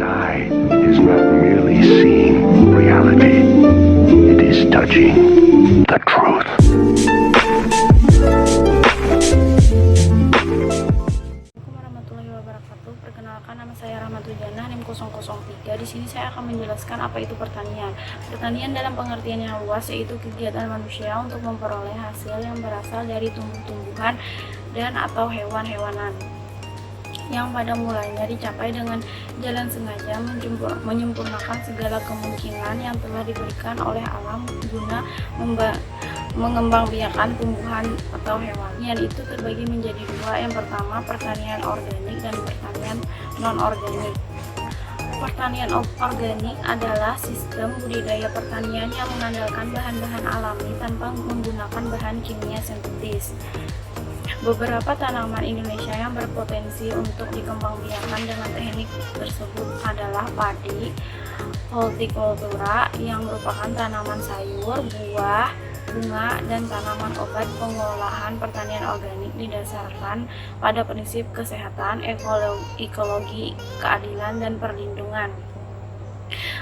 eye is not merely seeing reality, it is touching the truth. Assalamualaikum warahmatullahi wabarakatuh. Perkenalkan, nama saya Rahmatul Janah, NIM 003. Di sini saya akan menjelaskan apa itu pertanian. Pertanian dalam pengertian yang luas yaitu kegiatan manusia untuk memperoleh hasil yang berasal dari tumbuh-tumbuhan dan atau hewan-hewanan, yang pada mulanya dicapai dengan jalan sengaja menyempurnakan segala kemungkinan yang telah diberikan oleh alam guna mengembangbiakan tumbuhan atau hewan. Pertanian itu terbagi menjadi dua. Yang pertama, pertanian organik dan pertanian non-organik. Pertanian organik adalah sistem budidaya pertanian yang mengandalkan bahan-bahan alami tanpa menggunakan bahan kimia sintetis. Beberapa tanaman Indonesia yang berpotensi untuk dikembangbiakan dengan teknik tersebut adalah padi, hortikultura yang merupakan tanaman sayur, buah, bunga, dan tanaman obat. Pengolahan pertanian organik didasarkan pada prinsip kesehatan, ekologi, keadilan, dan perlindungan.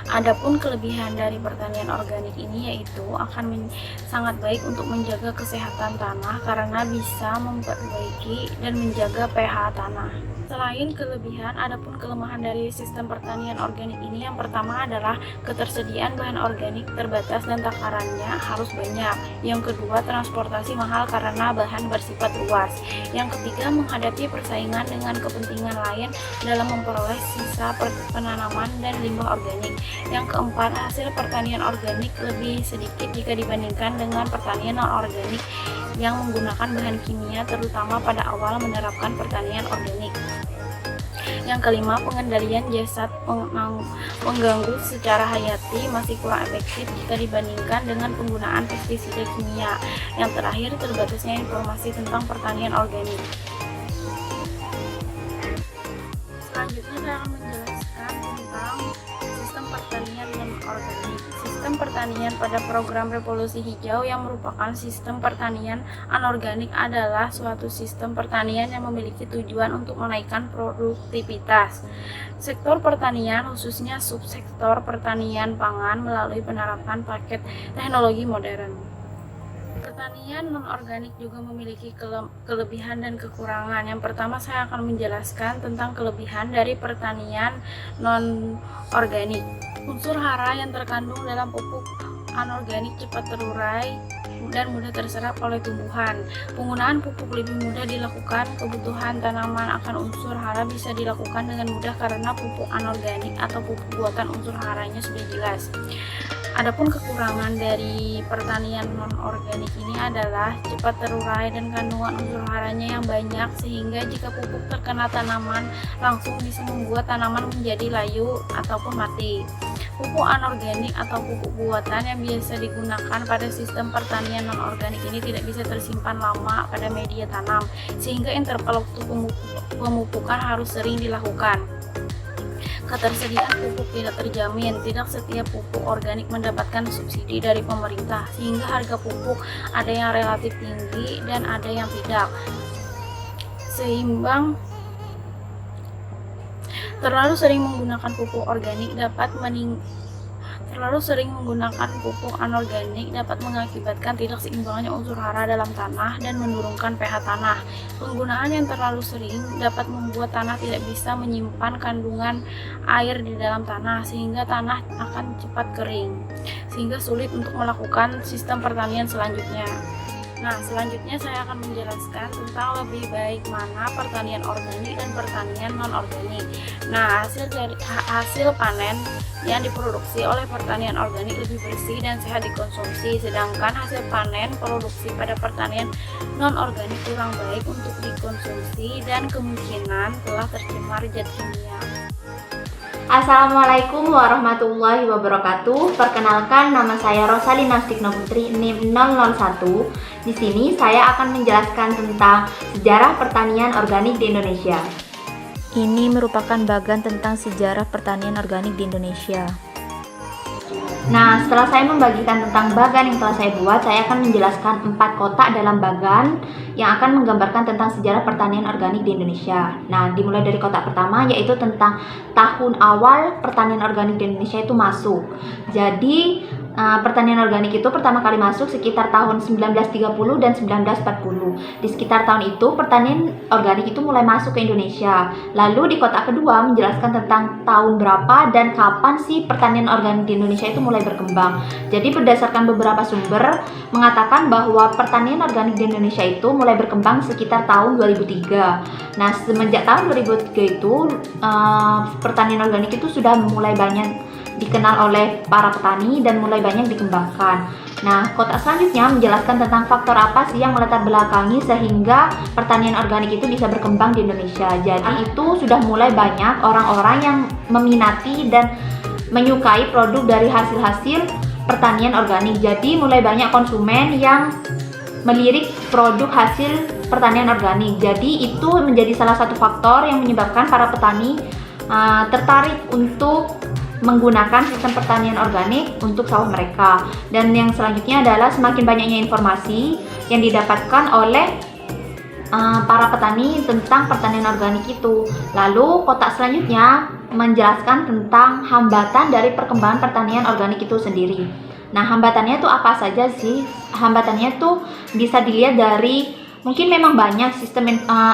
Adapun kelebihan dari pertanian organik ini yaitu akan sangat baik untuk menjaga kesehatan tanah karena bisa memperbaiki dan menjaga pH tanah. Selain kelebihan, adapun kelemahan dari sistem pertanian organik ini yang pertama adalah ketersediaan bahan organik terbatas dan takarannya harus banyak. Yang kedua, transportasi mahal karena bahan bersifat luas. Yang ketiga, menghadapi persaingan dengan kepentingan lain dalam memperoleh sisa penanaman dan limbah organik. Yang keempat, hasil pertanian organik lebih sedikit jika dibandingkan dengan pertanian non-organik yang menggunakan bahan kimia, terutama pada awal menerapkan pertanian organik. Yang kelima, pengendalian jasad pengganggu secara hayati masih kurang efektif jika dibandingkan dengan penggunaan pestisida kimia. Yang terakhir, terbatasnya informasi tentang pertanian organik. Selanjutnya saya akan menjelaskan tentang sistem pertanian non-organik. Sistem pertanian pada program Revolusi Hijau yang merupakan sistem pertanian anorganik adalah suatu sistem pertanian yang memiliki tujuan untuk menaikkan produktivitas sektor pertanian, khususnya subsektor pertanian pangan melalui penerapan paket teknologi modern. Pertanian non-organik juga memiliki kelebihan dan kekurangan. Yang pertama, saya akan menjelaskan tentang kelebihan dari pertanian non-organik. Unsur hara yang terkandung dalam pupuk anorganik cepat terurai dan mudah terserap oleh tumbuhan. Penggunaan pupuk lebih mudah dilakukan. Kebutuhan tanaman akan unsur hara bisa dilakukan dengan mudah karena pupuk anorganik atau pupuk buatan unsur haranya sudah jelas. Adapun kekurangan dari pertanian non-organik ini adalah cepat terurai dan kandungan unsur haranya yang banyak, sehingga jika pupuk terkena tanaman langsung bisa membuat tanaman menjadi layu ataupun mati. Pupuk anorganik atau pupuk buatan yang biasa digunakan pada sistem pertanian non-organik ini tidak bisa tersimpan lama pada media tanam, sehingga interval waktu pemupukan harus sering dilakukan. Ketersediaan pupuk tidak terjamin. Tidak setiap pupuk organik mendapatkan subsidi dari pemerintah, sehingga harga pupuk ada yang relatif tinggi dan ada yang tidak seimbang. Terlalu sering menggunakan pupuk anorganik dapat mengakibatkan tidak seimbangnya unsur hara dalam tanah dan menurunkan pH tanah. Penggunaan yang terlalu sering dapat membuat tanah tidak bisa menyimpan kandungan air di dalam tanah, sehingga tanah akan cepat kering, sehingga sulit untuk melakukan sistem pertanian selanjutnya. Nah, selanjutnya saya akan menjelaskan tentang lebih baik mana pertanian organik dan pertanian non-organik. Nah, hasil panen yang diproduksi oleh pertanian organik lebih bersih dan sehat dikonsumsi, sedangkan hasil panen produksi pada pertanian non-organik kurang baik untuk dikonsumsi dan kemungkinan telah tercemar zat kimia. Assalamualaikum warahmatullahi wabarakatuh. Perkenalkan, nama saya Rosalina Stigno Putri, NIM 001. Di sini saya akan menjelaskan tentang sejarah pertanian organik di Indonesia. Ini merupakan bagian tentang sejarah pertanian organik di Indonesia. Nah, setelah saya membagikan tentang bagan yang telah saya buat, saya akan menjelaskan 4 kotak dalam bagan yang akan menggambarkan tentang sejarah pertanian organik di Indonesia. Nah, dimulai dari kotak pertama, yaitu tentang tahun awal pertanian organik di Indonesia itu masuk. Jadi, pertanian organik itu pertama kali masuk sekitar tahun 1930 dan 1940. Di sekitar tahun itu, pertanian organik itu mulai masuk ke Indonesia. Lalu di kotak kedua menjelaskan tentang tahun berapa dan kapan sih pertanian organik di Indonesia itu mulai berkembang. Jadi berdasarkan beberapa sumber mengatakan bahwa pertanian organik di Indonesia itu mulai berkembang sekitar tahun 2003. Nah, semenjak tahun 2003 itu pertanian organik itu sudah mulai banyak dikenal oleh para petani dan mulai banyak dikembangkan. Nah, kotak selanjutnya menjelaskan tentang faktor apa sih yang melatar belakangi sehingga pertanian organik itu bisa berkembang di Indonesia. Jadi itu sudah mulai banyak orang-orang yang meminati dan menyukai produk dari hasil-hasil pertanian organik. Jadi mulai banyak konsumen yang melirik produk hasil pertanian organik. Jadi itu menjadi salah satu faktor yang menyebabkan para petani tertarik untuk menggunakan sistem pertanian organik untuk sawah mereka. Dan yang selanjutnya adalah semakin banyaknya informasi yang didapatkan oleh para petani tentang pertanian organik itu. Lalu kotak selanjutnya menjelaskan tentang hambatan dari perkembangan pertanian organik itu sendiri. Nah, hambatannya itu apa saja sih? Hambatannya itu bisa dilihat dari mungkin memang banyak sistem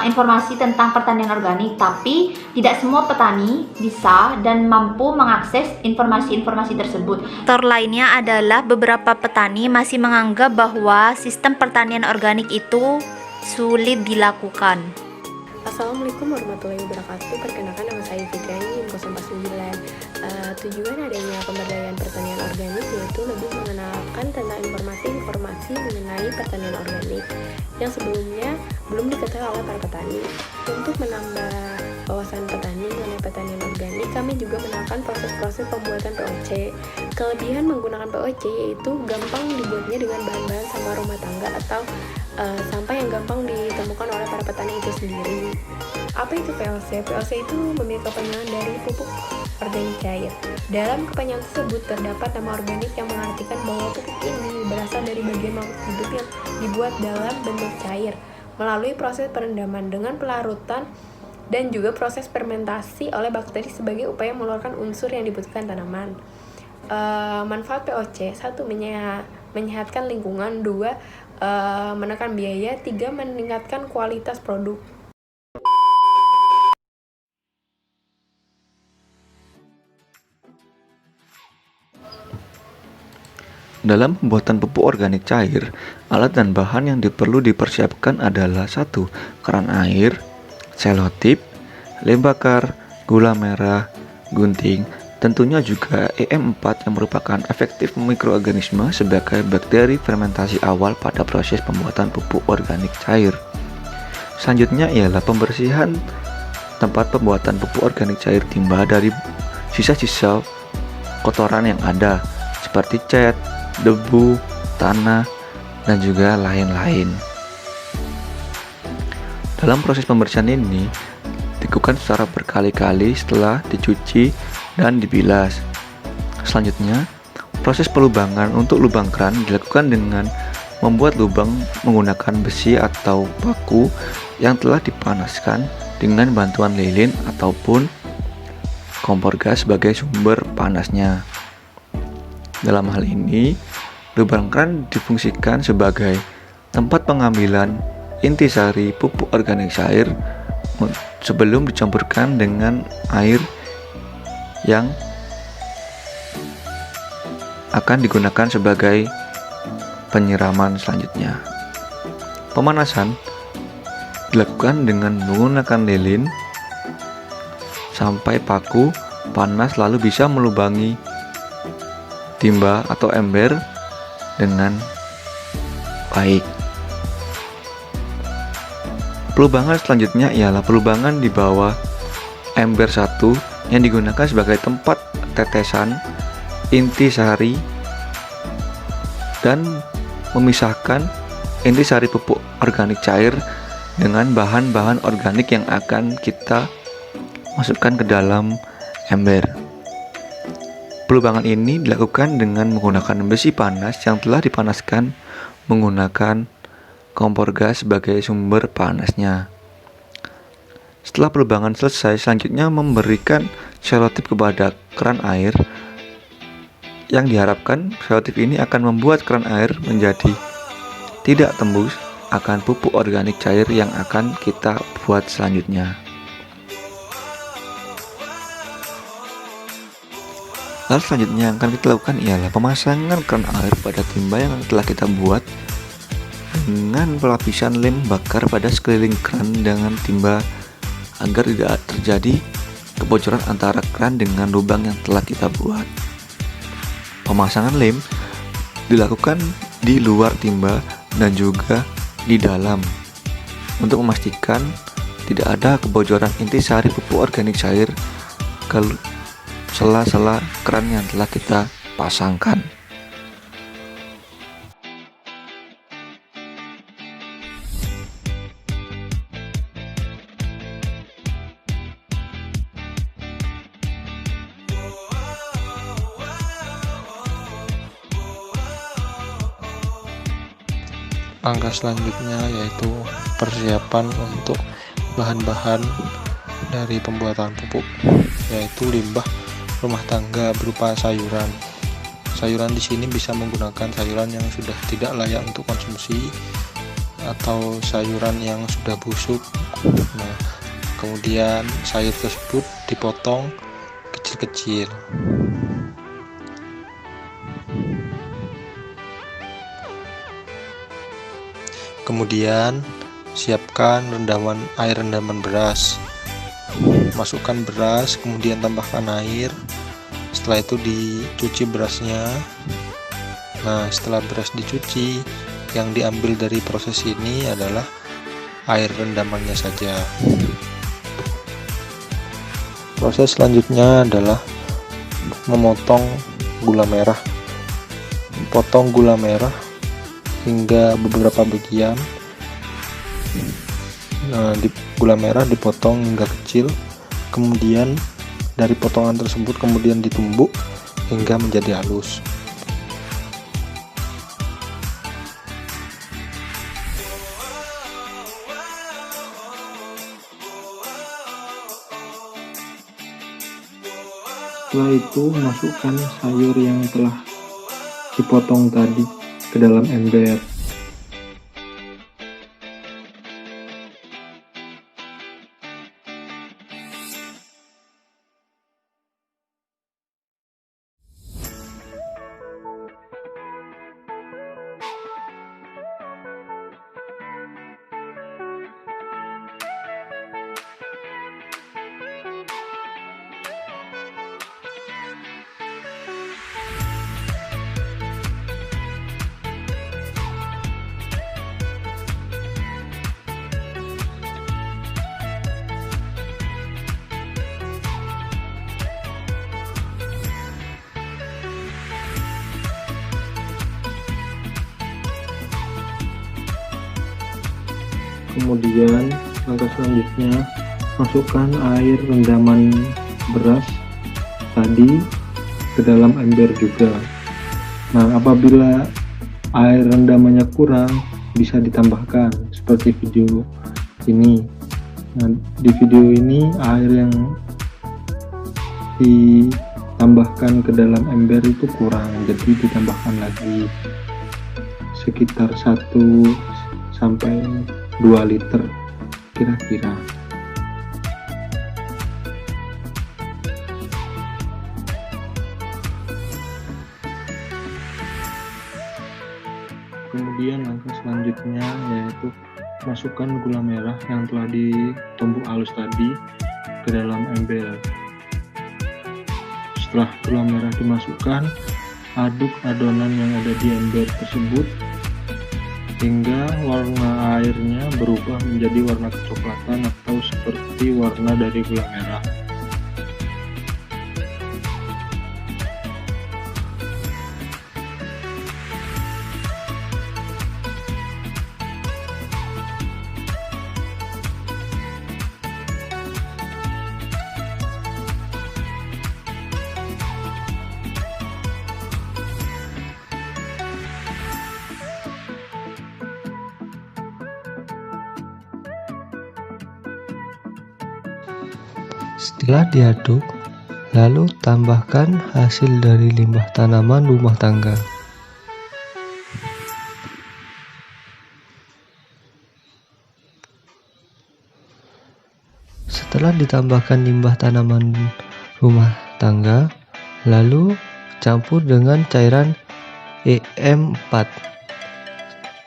informasi tentang pertanian organik, tapi tidak semua petani bisa dan mampu mengakses informasi-informasi tersebut. Faktor lainnya adalah beberapa petani masih menganggap bahwa sistem pertanian organik itu sulit dilakukan. Assalamualaikum warahmatullahi wabarakatuh. Perkenalkan, nama saya Fitriani 049. Tujuan adanya pemberdayaan pertanian organik yaitu lebih mengenalkan tentang informasi mengenai pertanian organik yang sebelumnya belum diketahui oleh para petani. Untuk menambah wawasan petani mengenai pertanian organik, kami juga mengenalkan proses-proses pembuatan POC. Kelebihan menggunakan POC yaitu gampang dibuatnya dengan bahan-bahan sampah rumah tangga atau sampah yang gampang ditemukan oleh para petani itu sendiri. Apa itu POC? POC itu memiliki kepanjangan dari pupuk organik cair. Dalam kepanjangan tersebut terdapat nama organik yang mengartikan bahwa pupuk ini berasal dari bagian makhluk hidup yang dibuat dalam bentuk cair melalui proses perendaman dengan pelarutan dan juga proses fermentasi oleh bakteri sebagai upaya mengeluarkan unsur yang dibutuhkan tanaman. Manfaat POC: 1. Menyehatkan lingkungan. 2. Menekan biaya. 3. Meningkatkan kualitas produk. Dalam pembuatan pupuk organik cair, alat dan bahan yang perlu dipersiapkan adalah 1. Keran air, selotip, lem bakar, gula merah, gunting, tentunya juga EM4 yang merupakan efektif mikroorganisme sebagai bakteri fermentasi awal pada proses pembuatan pupuk organik cair. Selanjutnya ialah pembersihan tempat pembuatan pupuk organik cair timba dari sisa-sisa kotoran yang ada seperti cat, debu, tanah, dan juga lain-lain. Dalam proses pembersihan ini dilakukan secara berkali-kali setelah dicuci dan dibilas. Selanjutnya, proses pelubangan untuk lubang keran dilakukan dengan membuat lubang menggunakan besi atau paku yang telah dipanaskan dengan bantuan lilin ataupun kompor gas sebagai sumber panasnya. Dalam hal ini, lubang keran difungsikan sebagai tempat pengambilan intisari pupuk organik cair sebelum dicampurkan dengan air yang akan digunakan sebagai penyiraman selanjutnya. Pemanasan dilakukan dengan menggunakan lilin sampai paku panas lalu bisa melubangi timba atau ember dengan baik. Pelubangan selanjutnya ialah pelubangan di bawah ember 1 yang digunakan sebagai tempat tetesan intisari dan memisahkan intisari pupuk organik cair dengan bahan-bahan organik yang akan kita masukkan ke dalam ember. Pelubangan ini dilakukan dengan menggunakan besi panas yang telah dipanaskan menggunakan kompor gas sebagai sumber panasnya. Setelah pelubangan selesai, selanjutnya memberikan selotip kepada keran air. Yang diharapkan selotip ini akan membuat keran air menjadi tidak tembus akan pupuk organik cair yang akan kita buat selanjutnya. Lalu selanjutnya yang akan kita lakukan ialah pemasangan keran air pada timba yang telah kita buat dengan pelapisan lem bakar pada sekeliling keran dengan timba agar tidak terjadi kebocoran antara keran dengan lubang yang telah kita buat. Pemasangan lem dilakukan di luar timba dan juga di dalam untuk memastikan tidak ada kebocoran intisari pupuk organik cair ke sela-sela keran yang telah kita pasangkan. Langkah selanjutnya yaitu persiapan untuk bahan-bahan dari pembuatan pupuk, yaitu limbah rumah tangga berupa sayuran. Sayuran di sini bisa menggunakan sayuran yang sudah tidak layak untuk konsumsi atau sayuran yang sudah busuk. Nah, kemudian sayur tersebut dipotong kecil-kecil. Kemudian siapkan air rendaman beras. Masukkan beras, kemudian tambahkan air. Setelah itu dicuci berasnya. Nah, setelah beras dicuci, yang diambil dari proses ini adalah air rendamannya saja. Proses selanjutnya adalah memotong gula merah. Potong gula merah hingga beberapa bagian. Nah, gula merah dipotong hingga kecil, kemudian dari potongan tersebut kemudian ditumbuk hingga menjadi halus. Setelah itu masukkan sayur yang telah dipotong tadi ke dalam ember. Kemudian langkah selanjutnya masukkan air rendaman beras tadi ke dalam ember juga. Nah, apabila air rendamannya kurang bisa ditambahkan seperti video ini. Nah, di video ini air yang ditambahkan ke dalam ember itu kurang, jadi ditambahkan lagi sekitar 1 sampai 2 liter kira-kira. Kemudian langkah selanjutnya yaitu masukkan gula merah yang telah ditumbuk halus tadi ke dalam ember. Setelah gula merah dimasukkan, aduk adonan yang ada di ember tersebut hingga warna airnya berubah menjadi warna kecoklatan atau seperti warna dari gula merah. Setelah diaduk, lalu tambahkan hasil dari limbah tanaman rumah tangga. Setelah ditambahkan limbah tanaman rumah tangga, lalu campur dengan cairan EM4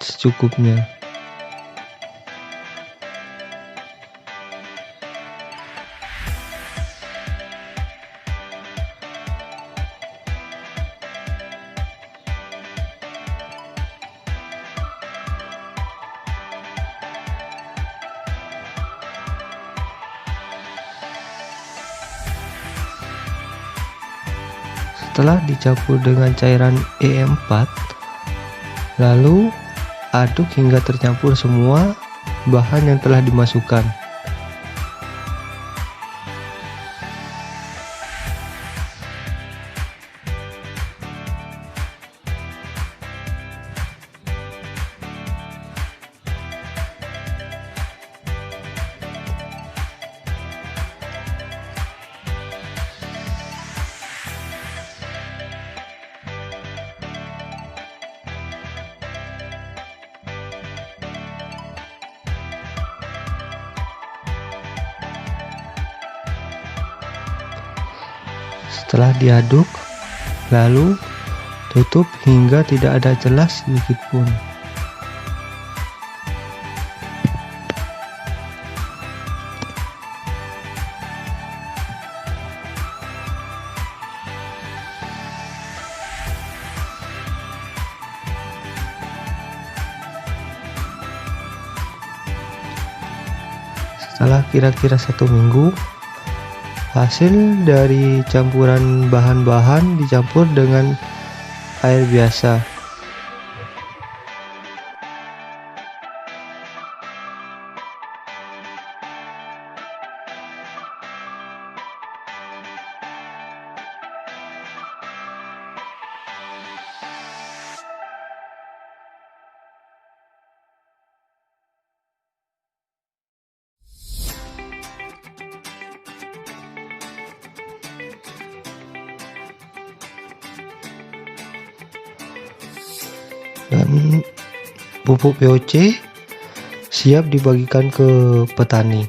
secukupnya. Setelah dicampur dengan cairan EM4, lalu aduk hingga tercampur semua bahan yang telah dimasukkan. Setelah diaduk, lalu tutup hingga tidak ada celah sedikit pun. Setelah kira-kira 1 minggu, hasil dari campuran bahan-bahan dicampur dengan air biasa. Dan pupuk POC siap dibagikan ke petani.